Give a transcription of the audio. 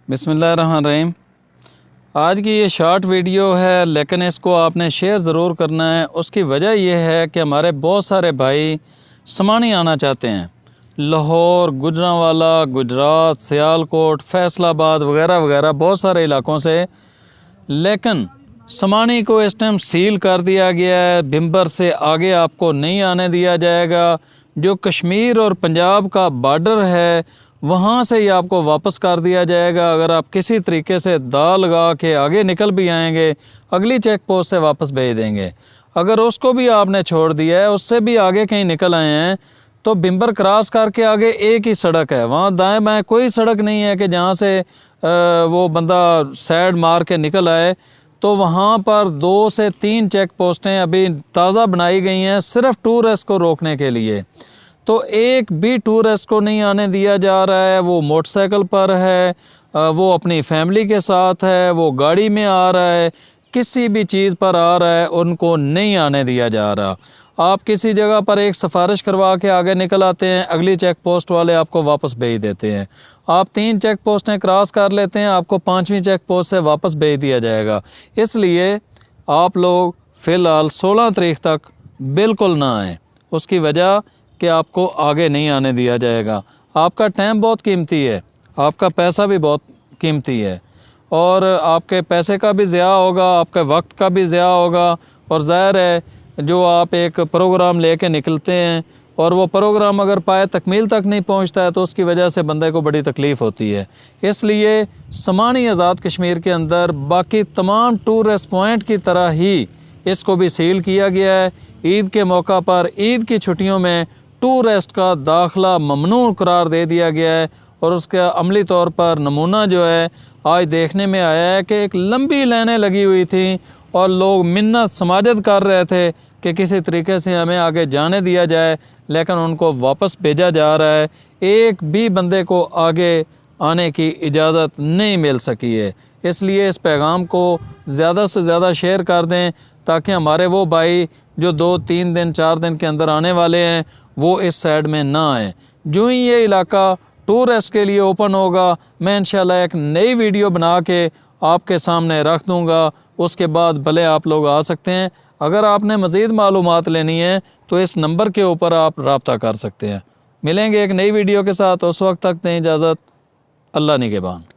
بسم اللہ الرحمن الرحیم۔ آج کی یہ شارٹ ویڈیو ہے لیکن اس کو آپ نے شیئر ضرور کرنا ہے۔ اس کی وجہ یہ ہے کہ ہمارے بہت سارے بھائی سمانی آنا چاہتے ہیں، لاہور، گوجرانوالا، گجرات، سیالکوٹ، فیصل آباد وغیرہ وغیرہ بہت سارے علاقوں سے، لیکن سمانی کو اس ٹائم سیل کر دیا گیا ہے۔ بھمبر سے آگے آپ کو نہیں آنے دیا جائے گا۔ جو کشمیر اور پنجاب کا بارڈر ہے وہاں سے ہی آپ کو واپس کر دیا جائے گا۔ اگر آپ کسی طریقے سے دا لگا کے آگے نکل بھی آئیں گے، اگلی چیک پوسٹ سے واپس بھیج دیں گے۔ اگر اس کو بھی آپ نے چھوڑ دیا ہے، اس سے بھی آگے کہیں نکل آئے ہیں، تو بھمبر کراس کر کے آگے ایک ہی سڑک ہے، وہاں دائیں بائیں کوئی سڑک نہیں ہے کہ جہاں سے وہ بندہ سائڈ مار کے نکل آئے۔ تو وہاں پر 2 سے 3 چیک پوسٹیں ابھی تازہ بنائی گئی ہیں صرف ٹورسٹ کو روکنے کے لیے۔ تو ایک بھی ٹورسٹ کو نہیں آنے دیا جا رہا ہے، وہ موٹر سائیکل پر ہے، وہ اپنی فیملی کے ساتھ ہے، وہ گاڑی میں آ رہا ہے، کسی بھی چیز پر آ رہا ہے، ان کو نہیں آنے دیا جا رہا۔ آپ کسی جگہ پر ایک سفارش کروا کے آگے نکل آتے ہیں، اگلی چیک پوسٹ والے آپ کو واپس بھیج دیتے ہیں۔ آپ 3 چیک پوسٹیں کراس کر لیتے ہیں، آپ کو 5ویں چیک پوسٹ سے واپس بھیج دیا جائے گا۔ اس لیے آپ لوگ فی الحال 16 تاریخ تک بالکل نہ آئیں۔ اس کی وجہ کہ آپ کو آگے نہیں آنے دیا جائے گا۔ آپ کا ٹائم بہت قیمتی ہے، آپ کا پیسہ بھی بہت قیمتی ہے، اور آپ کے پیسے کا بھی ضیاع ہوگا، آپ کے وقت کا بھی ضیاع ہوگا، اور ظاہر ہے جو آپ ایک پروگرام لے کے نکلتے ہیں اور وہ پروگرام اگر پائے تکمیل تک نہیں پہنچتا ہے تو اس کی وجہ سے بندے کو بڑی تکلیف ہوتی ہے۔ اس لیے سمانی آزاد کشمیر کے اندر باقی تمام ٹورسٹ پوائنٹ کی طرح ہی اس کو بھی سیل کیا گیا ہے۔ عید کے موقع پر، عید کی چھٹیوں میں ٹورسٹ کا داخلہ ممنوع قرار دے دیا گیا ہے، اور اس کا عملی طور پر نمونہ جو ہے آج دیکھنے میں آیا ہے کہ ایک لمبی لائنیں لگی ہوئی تھیں اور لوگ منت سماجت کر رہے تھے کہ کسی طریقے سے ہمیں آگے جانے دیا جائے، لیکن ان کو واپس بھیجا جا رہا ہے۔ ایک بھی بندے کو آگے آنے کی اجازت نہیں مل سکی ہے۔ اس لیے اس پیغام کو زیادہ سے زیادہ شیئر کر دیں تاکہ ہمارے وہ بھائی جو 2 3 دن 4 دن کے اندر آنے والے ہیں وہ اس سائڈ میں نہ آئیں۔ جو ہی یہ علاقہ ٹورسٹ کے لیے اوپن ہوگا، میں انشاءاللہ ایک نئی ویڈیو بنا کے آپ کے سامنے رکھ دوں گا۔ اس کے بعد بھلے آپ لوگ آ سکتے ہیں۔ اگر آپ نے مزید معلومات لینی ہے تو اس نمبر کے اوپر آپ رابطہ کر سکتے ہیں۔ ملیں گے ایک نئی ویڈیو کے ساتھ، اس وقت تک دیں اجازت۔ اللہ نگہبان۔